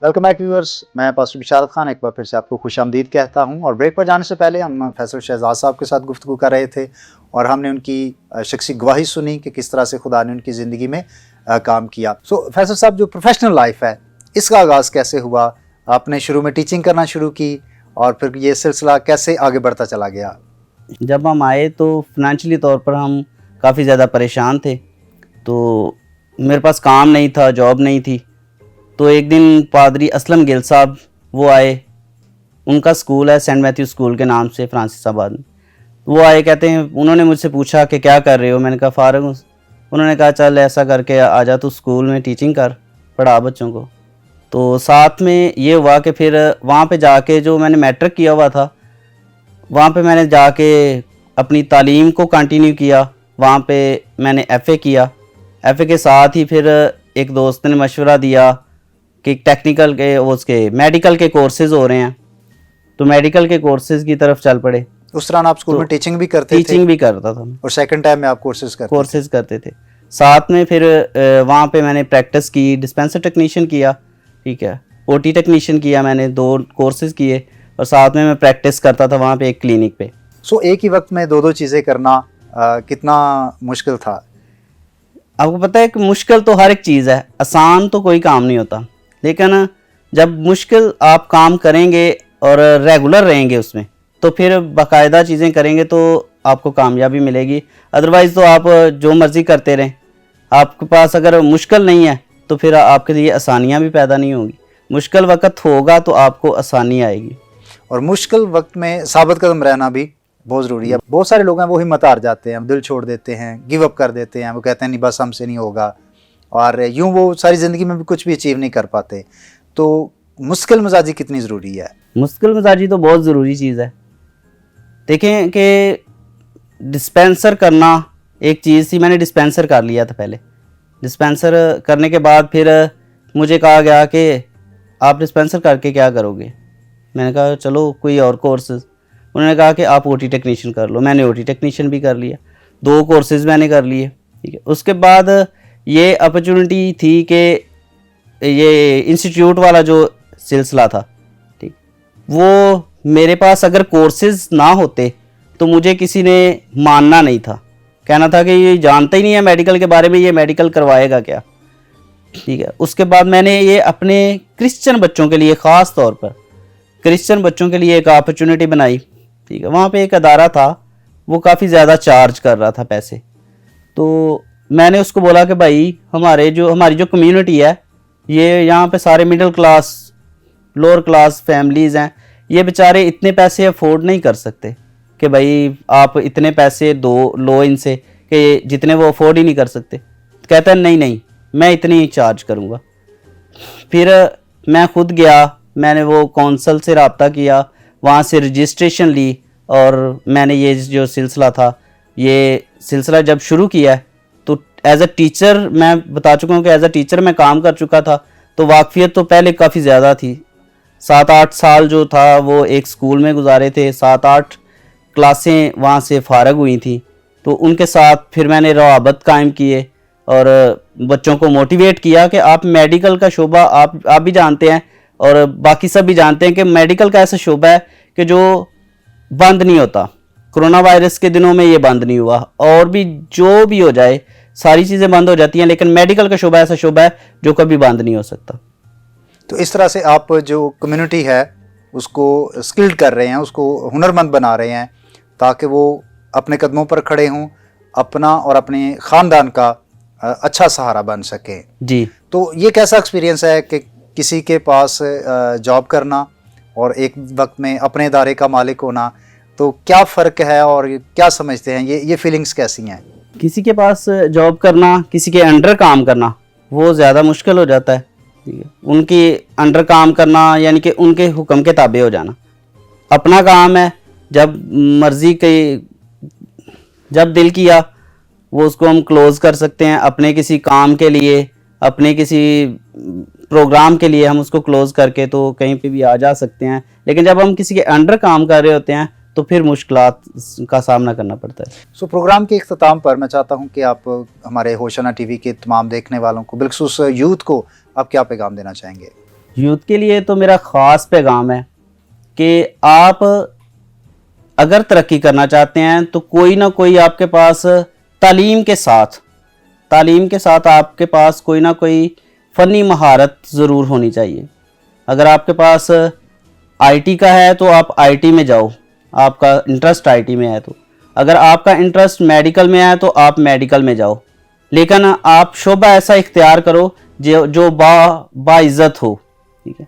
Welcome back viewers, मैं pastor बिशारत खान एक बार फिर से आपको खुशामदीद कहता हूं। और ब्रेक पर जाने से पहले हम फैसल शहजाद साहब के साथ गुफ्तगू कर रहे थे और हमने उनकी शख्सी गवाही सुनी कि किस तरह से खुदा ने उनकी ज़िंदगी में काम किया। फैसल साहब, जो प्रोफेशनल लाइफ है इसका आगाज़ कैसे हुआ? आपने शुरू में टीचिंग करना शुरू की और फिर ये सिलसिला कैसे आगे बढ़ता चला गया? जब हम आए तो फिनेंशियली तौर पर हम काफ़ी ज़्यादा परेशान थे, तो मेरे पास काम नहीं था, जॉब नहीं थी। तो एक दिन पादरी असलम गिल साहब वो आए, उनका स्कूल है सेंट मैथ्यू स्कूल के नाम से फ्रांसिसाबाद में। वो आए, कहते हैं, उन्होंने मुझसे पूछा कि क्या कर रहे हो। मैंने कहा फ़ारग हूँ। उन्होंने कहा चल ऐसा करके आ जा, तू स्कूल में टीचिंग कर, पढ़ा बच्चों को। तो साथ में ये हुआ कि फिर वहाँ पे जाके जो मैंने मैट्रिक किया हुआ था, वहाँ पे मैंने जाके अपनी तालीम को कंटिन्यू किया। वहाँ पे मैंने एफ़ए किया। एफ़ए के साथ ही फिर एक दोस्त ने मशवरा दिया कि टेक्निकल के उसके मेडिकल के कोर्सेज़ हो रहे हैं, तो मेडिकल के कोर्सेज़ की तरफ चल पड़े। उस दौरान आप स्कूल में टीचिंग भी करते थे? टीचिंग भी करता था मैं। और सेकंड टाइम में आप कोर्सेज करते थे। साथ में फिर वहाँ पे मैंने प्रैक्टिस की, डिस्पेंसर टेक्नीशियन किया, ठीक है, ओटी टेक्नीशियन किया, मैंने 2 कोर्सेज किए और साथ में मैं प्रैक्टिस करता था वहाँ पे एक क्लिनिक पे। एक ही वक्त में 2 चीज़ें करना कितना मुश्किल था? आपको पता है कि मुश्किल तो हर एक चीज़ है, आसान तो कोई काम नहीं होता, लेकिन जब मुश्किल आप काम करेंगे और रेगुलर रहेंगे उसमें, तो फिर बाकायदा चीज़ें करेंगे तो आपको कामयाबी मिलेगी। अदरवाइज़ तो आप जो मर्ज़ी करते रहें, आपके पास अगर मुश्किल नहीं है तो फिर आपके लिए आसानियाँ भी पैदा नहीं होंगी। मुश्किल वक्त होगा तो आपको आसानी आएगी। और मुश्किल वक्त में साबित कदम रहना भी बहुत ज़रूरी है। बहुत सारे लोग हैं वो हिम्मत हार जाते हैं, दिल छोड़ देते हैं, गिव अप कर देते हैं, वो कहते हैं नहीं बस हमसे नहीं होगा, और यूँ वो सारी ज़िंदगी में भी कुछ भी अचीव नहीं कर पाते। तो मुश्किल मिजाजी कितनी ज़रूरी है? मुश्किल मिजाजी तो बहुत ज़रूरी चीज़ है। देखें कि डिस्पेंसर करना एक चीज़ थी, मैंने डिस्पेंसर कर लिया था पहले। डिस्पेंसर करने के बाद फिर मुझे कहा गया कि आप डिस्पेंसर करके क्या करोगे। मैंने कहा चलो कोई और कोर्सेज। उन्होंने कहा कि आप ओटी टेक्नीशियन कर लो। मैंने ओटी टेक्नीशियन भी कर लिया, 2 कोर्सेज मैंने कर लिए, ठीक है। उसके बाद ये अपॉर्चुनिटी थी कि ये इंस्टीट्यूट वाला जो सिलसिला था, ठीक, वो मेरे पास अगर कोर्सेज ना होते तो मुझे किसी ने मानना नहीं था, कहना था कि ये जानता ही नहीं है मेडिकल के बारे में, ये मेडिकल करवाएगा क्या, ठीक है। उसके बाद मैंने ये अपने क्रिश्चियन बच्चों के लिए, ख़ास तौर पर क्रिश्चियन बच्चों के लिए एक अपॉर्चुनिटी बनाई, ठीक है। वहाँ पे एक अदारा था, वो काफ़ी ज़्यादा चार्ज कर रहा था पैसे। तो मैंने उसको बोला कि भाई हमारी जो कम्युनिटी है, ये यहाँ पे सारे middle class, lower class families हैं, ये बेचारे इतने पैसे अफोर्ड नहीं कर सकते कि भाई आप इतने पैसे लो इनसे, कि जितने वो अफोर्ड ही नहीं कर सकते। कहता है नहीं मैं इतनी ही चार्ज करूँगा। फिर मैं खुद गया, मैंने वो कौंसल से रब्ता किया, वहाँ से रजिस्ट्रेशन ली और मैंने ये जो सिलसिला था, ये सिलसिला जब शुरू किया तो एज अ टीचर, मैं बता चुका हूँ कि एज अ टीचर मैं काम कर चुका था, तो वाकफियत तो पहले काफ़ी ज़्यादा थी। 7-8 साल जो था वो एक स्कूल में गुजारे थे, 7-8 क्लासें वहाँ से फ़ारग हुई थी। तो उनके साथ फिर मैंने रवाबत कायम किए और बच्चों को मोटिवेट किया कि आप मेडिकल का शोबा, आप भी जानते हैं और बाकी सब भी जानते हैं कि मेडिकल का ऐसा शोबा है कि जो बंद नहीं होता। कोरोना वायरस के दिनों में ये बंद नहीं हुआ, और भी जो भी हो जाए सारी चीज़ें बंद हो जाती हैं, लेकिन मेडिकल का शोबा ऐसा शोबा है जो कभी बंद नहीं हो सकता। तो इस तरह से आप जो कम्युनिटी है उसको स्किल्ड कर रहे हैं, उसको हुनरमंद बना रहे हैं, ताकि वो अपने कदमों पर खड़े हों, अपना और अपने ख़ानदान का अच्छा सहारा बन सकें। जी। तो ये कैसा एक्सपीरियंस है कि किसी के पास जॉब करना और एक वक्त में अपने इदारे का मालिक होना, तो क्या फ़र्क है और क्या समझते हैं, ये फीलिंग्स कैसी हैं? किसी के पास जॉब करना, किसी के अंडर काम करना, वो ज़्यादा मुश्किल हो जाता है, ठीक है। उनकी अंडर काम करना यानी कि उनके हुक्म के ताबे हो जाना। अपना काम है, जब मर्ज़ी के, जब दिल किया वो उसको हम क्लोज़ कर सकते हैं। अपने किसी काम के लिए, अपने किसी प्रोग्राम के लिए हम उसको क्लोज़ करके तो कहीं पे भी आ जा सकते हैं। लेकिन जब हम किसी के अंडर काम कर रहे होते हैं तो फिर मुश्किलात का सामना करना पड़ता है। प्रोग्राम के इख्तिताम पर मैं चाहता हूं कि आप हमारे होशाना टीवी के तमाम देखने वालों को, बिलखुसूस यूथ को, आप क्या पैगाम देना चाहेंगे? यूथ के लिए तो मेरा ख़ास पैगाम है कि आप अगर तरक्की करना चाहते हैं तो कोई ना कोई आपके पास तालीम के साथ आपके पास कोई ना कोई फ़नी महारत ज़रूर होनी चाहिए। अगर आपके पास आईटी का है तो आप आईटी में जाओ, आपका इंटरेस्ट आईटी में है तो। अगर आपका इंटरेस्ट मेडिकल में है तो आप मेडिकल में जाओ, लेकिन आप शोबा ऐसा इख्तियार करो जो बाइज़्ज़त हो। ठीक है,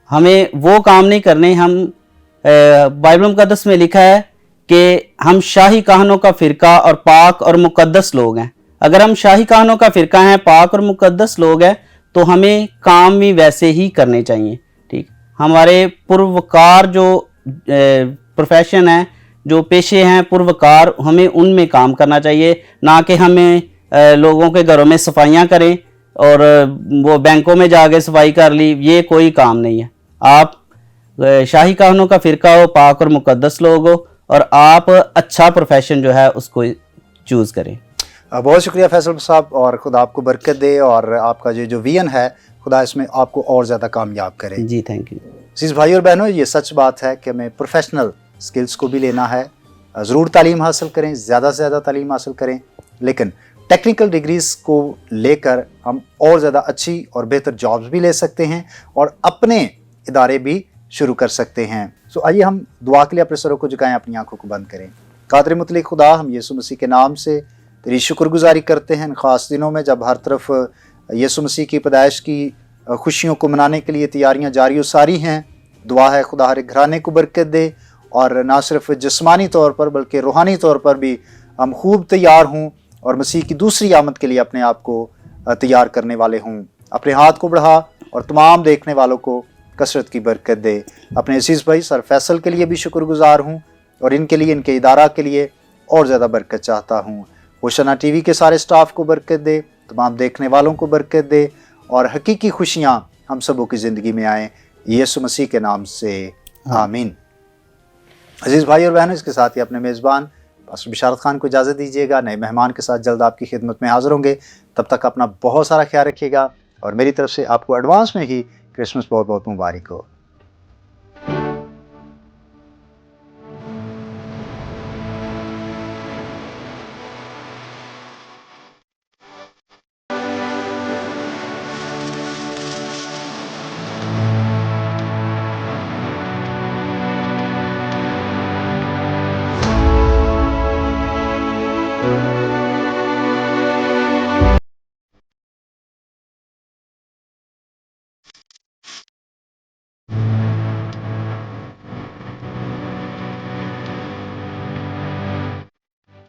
हमें वो काम नहीं करने। हम बाइबल मुक़द्दस में लिखा है कि हम शाही कहानों का फ़िरका और पाक और मुक़द्दस लोग हैं। अगर हम शाही कहानों का फ़िरका हैं, पाक और मुक़द्दस लोग हैं, तो हमें काम भी वैसे ही करने चाहिए। ठीक, हमारे पुरवकार जो प्रोफेशन है, जो पेशे हैं पुरवकार, हमें उनमें काम करना चाहिए, ना कि हमें लोगों के घरों में सफाइयाँ करें और वो बैंकों में जाके सफाई कर ली। ये कोई काम नहीं है। आप शाही कहानों का फ़िरका हो, पाक और मुक़द्दस लोग हो, और आप अच्छा प्रोफेशन जो है उसको चूज़ करें। बहुत शुक्रिया फैसल साहब, और खुदा आपको बरकत दे, और आपका जो विजन है खुदा इसमें आपको और ज़्यादा कामयाब करे। जी, थैंक यू। अज़ीज़ भाई और बहनों, ये सच बात है कि हमें प्रोफेशनल स्किल्स को भी लेना है। ज़रूर तालीम हासिल करें, ज़्यादा से ज़्यादा तालीम हासिल करें, लेकिन टेक्निकल डिग्रीज़ को लेकर हम और ज़्यादा अच्छी और बेहतर जॉब्स भी ले सकते हैं और अपने इदारे भी शुरू कर सकते हैं। सो आइए हम दुआ के लिए अपने सरों को झुकाएं, अपनी आंखों को बंद करें। कादिर मुतलक खुदा, हम यीशु मसीह के नाम से तेरी शुक्रगुजारी करते हैं इन ख़ास दिनों में जब हर तरफ यीशु मसीह की पैदाइश की खुशियों को मनाने के लिए तैयारियां जारी सारी हैं। दुआ है खुदा हर एक घराने को बरकत दे, और ना सिर्फ जिस्मानी तौर पर बल्कि रूहानी तौर पर भी हम खूब तैयार हों और मसीह की दूसरी आमद के लिए अपने आप को तैयार करने वाले हों। अपने हाथ को बढ़ा और तमाम देखने वालों को कसरत की बरकत दे। अपने अजीज़ भाई सर फैसल के लिए भी शुक्रगुजार हूँ, और इनके लिए, इनके इदारा के लिए और ज़्यादा बरकत चाहता हूँ। होशना टीवी के सारे स्टाफ को बरकत दे, तमाम देखने वालों को बरकत दे, और हकीकी खुशियाँ हम सबों की ज़िंदगी में आएँ, यीशु मसीह के नाम से आमीन। अजीज़ भाई और बहनों, इसके साथ ही अपने मेज़बान पास्टर बिशारत खान को इजाज़त दीजिएगा। नए मेहमान के साथ जल्द आपकी खिदमत में हाज़िर होंगे। तब तक अपना बहुत सारा ख्याल रखिएगा, और मेरी तरफ से आपको एडवांस में ही क्रिसमस बहुत बहुत मुबारक हो।